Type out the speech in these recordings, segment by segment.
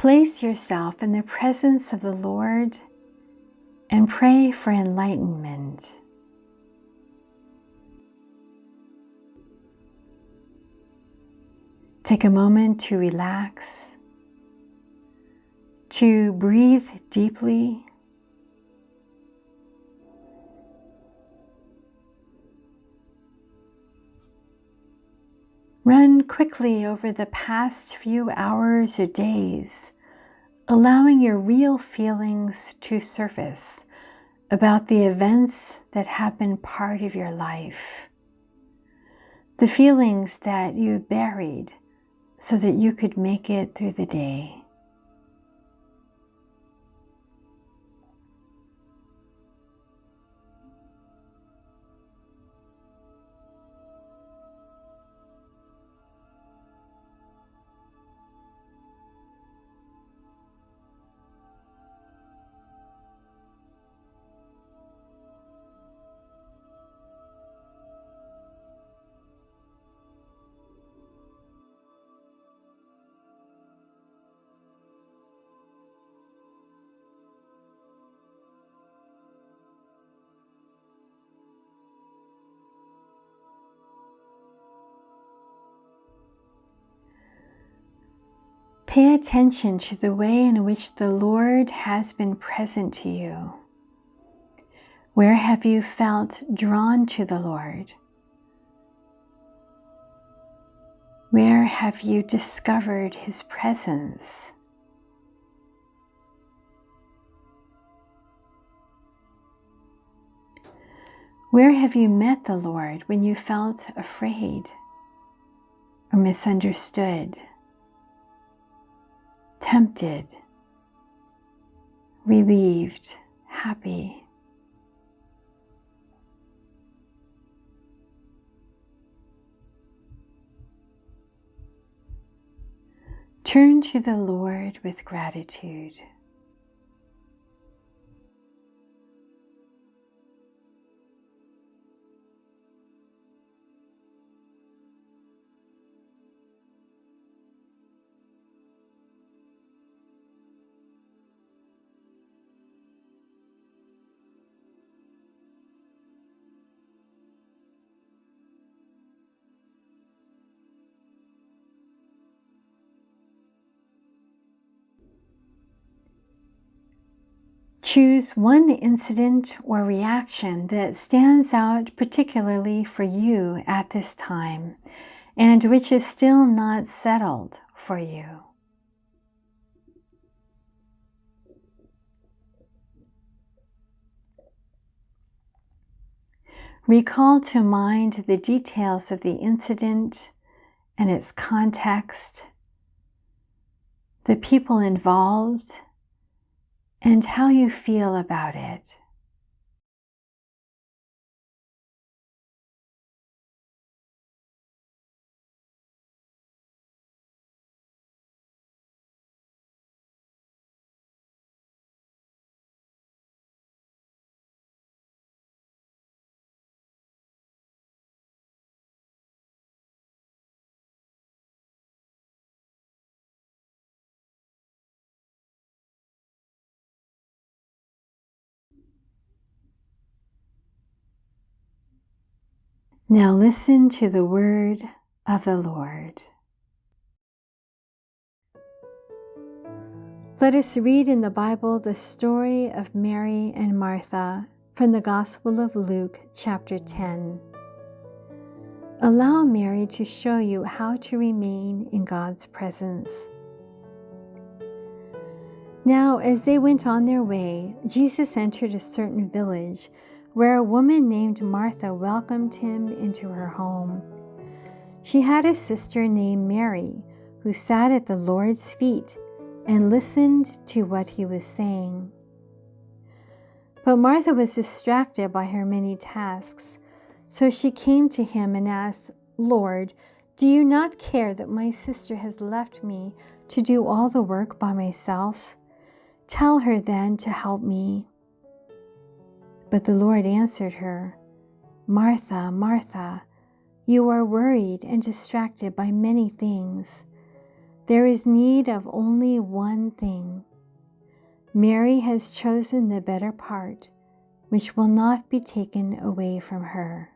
Place yourself in the presence of the Lord and pray for enlightenment. Take a moment to relax, to breathe deeply, run quickly over the past few hours or days, allowing your real feelings to surface about the events that have been part of your life. The feelings that you buried so that you could make it through the day. Pay attention to the way in which the Lord has been present to you. Where have you felt drawn to the Lord? Where have you discovered His presence? Where have you met the Lord when you felt afraid or misunderstood, tempted, relieved, happy? Turn to the Lord with gratitude. Choose one incident or reaction that stands out particularly for you at this time and which is still not settled for you. Recall to mind the details of the incident and its context, the people involved, and how you feel about it. Now listen to the word of the Lord. Let us read in the Bible the story of Mary and Martha from the Gospel of Luke, chapter 10. Allow Mary to show you how to remain in God's presence. Now, as they went on their way, Jesus entered a certain village where a woman named Martha welcomed him into her home. She had a sister named Mary who sat at the Lord's feet and listened to what he was saying. But Martha was distracted by her many tasks, so she came to him and asked, "Lord, do you not care that my sister has left me to do all the work by myself? Tell her then to help me." But the Lord answered her, "Martha, Martha, you are worried and distracted by many things, There is need of only one thing. Mary has chosen the better part, which will not be taken away from her.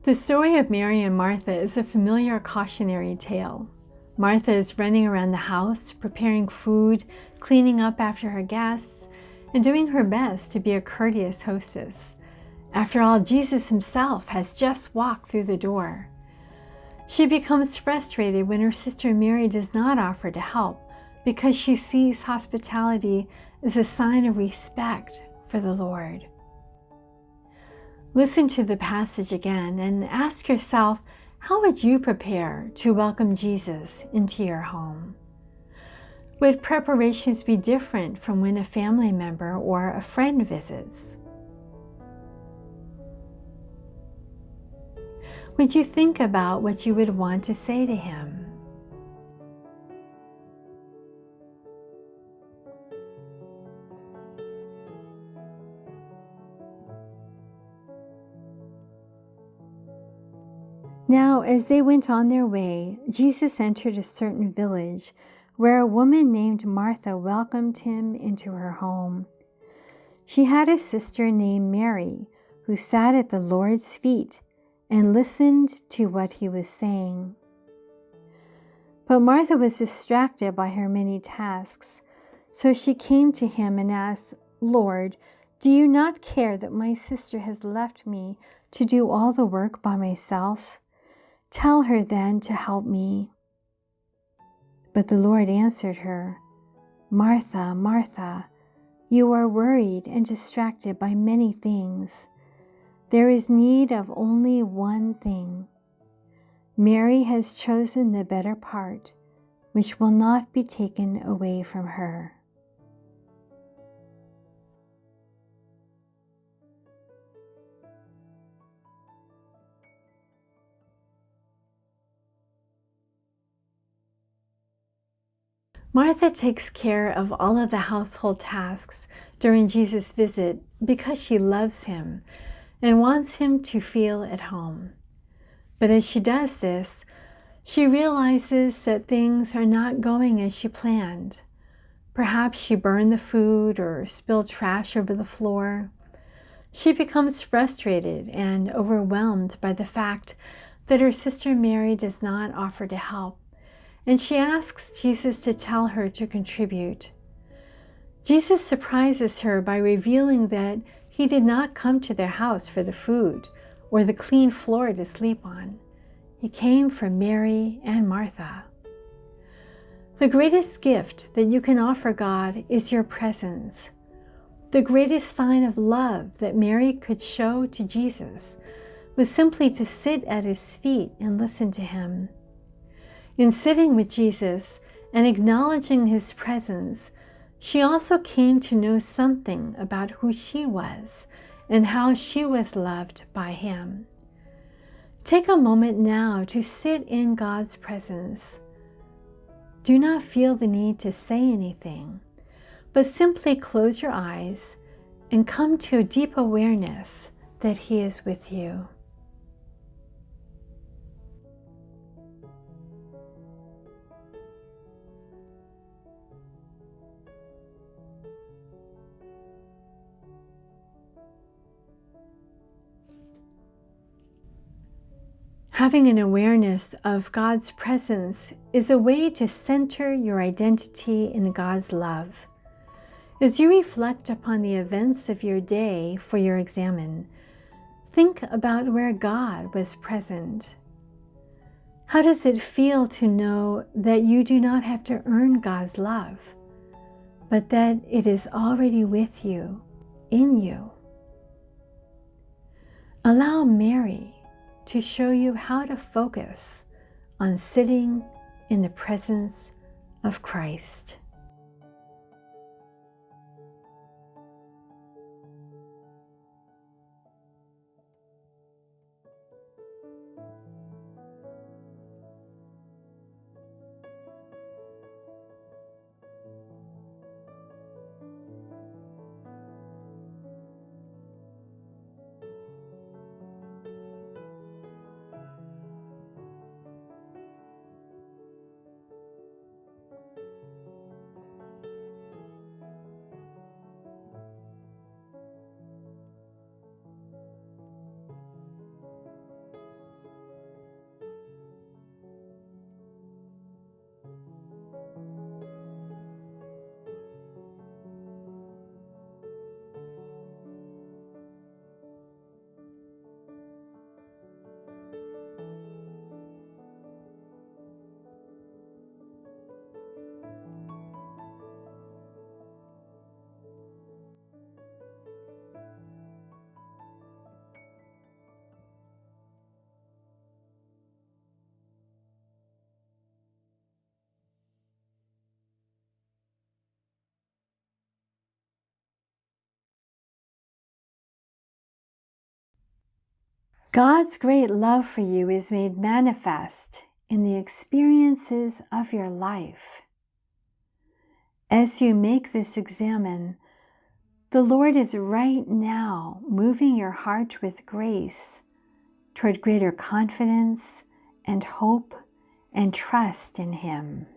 The story of Mary and Martha is a familiar cautionary tale. Martha is running around the house, preparing food, cleaning up after her guests, and doing her best to be a courteous hostess. After all, Jesus himself has just walked through the door. She becomes frustrated when her sister Mary does not offer to help because she sees hospitality as a sign of respect for the Lord. Listen to the passage again and ask yourself, how would you prepare to welcome Jesus into your home? Would preparations be different from when a family member or a friend visits? Would you think about what you would want to say to him? Now, as they went on their way, Jesus entered a certain village where a woman named Martha welcomed him into her home. She had a sister named Mary who sat at the Lord's feet and listened to what he was saying. But Martha was distracted by her many tasks, so she came to him and asked, "Lord, do you not care that my sister has left me to do all the work by myself? Tell her then to help me." But the Lord answered her, "Martha, Martha, you are worried and distracted by many things. There is need of only one thing. Mary has chosen the better part, which will not be taken away from her." Martha takes care of all of the household tasks during Jesus' visit because she loves him and wants him to feel at home. But as she does this, she realizes that things are not going as she planned. Perhaps she burned the food or spilled trash over the floor. She becomes frustrated and overwhelmed by the fact that her sister Mary does not offer to help, and she asks Jesus to tell her to contribute. Jesus surprises her by revealing that he did not come to their house for the food or the clean floor to sleep on. He came for Mary and Martha. The greatest gift that you can offer God is your presence. The greatest sign of love that Mary could show to Jesus was simply to sit at his feet and listen to him. In sitting with Jesus and acknowledging his presence, she also came to know something about who she was and how she was loved by him. Take a moment now to sit in God's presence. Do not feel the need to say anything, but simply close your eyes and come to a deep awareness that he is with you. Having an awareness of God's presence is a way to center your identity in God's love. As you reflect upon the events of your day for your examen, think about where God was present. How does it feel to know that you do not have to earn God's love, but that it is already with you, in you? Allow Mary to show you how to focus on sitting in the presence of Christ. God's great love for you is made manifest in the experiences of your life. As you make this examen, the Lord is right now moving your heart with grace toward greater confidence and hope and trust in Him.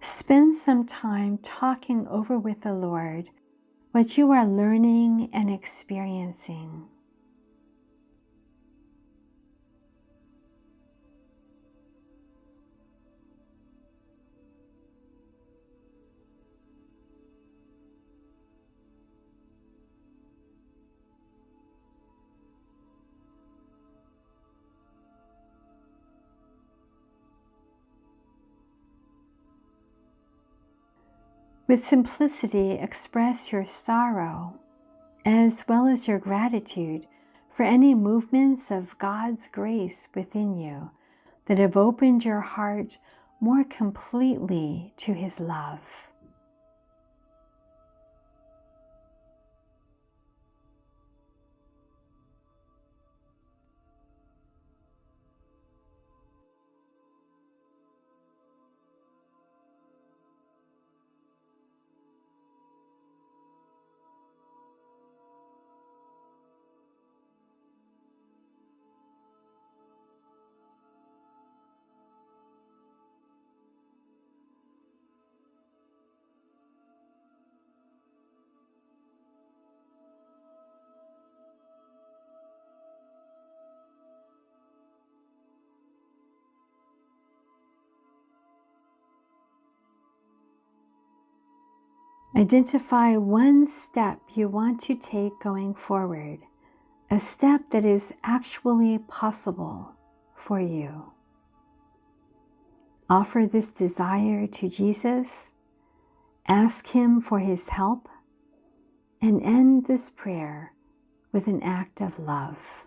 Spend some time talking over with the Lord what you are learning and experiencing. With simplicity, express your sorrow as well as your gratitude for any movements of God's grace within you that have opened your heart more completely to His love. Identify one step you want to take going forward, a step that is actually possible for you. Offer this desire to Jesus, ask Him for His help, and end this prayer with an act of love.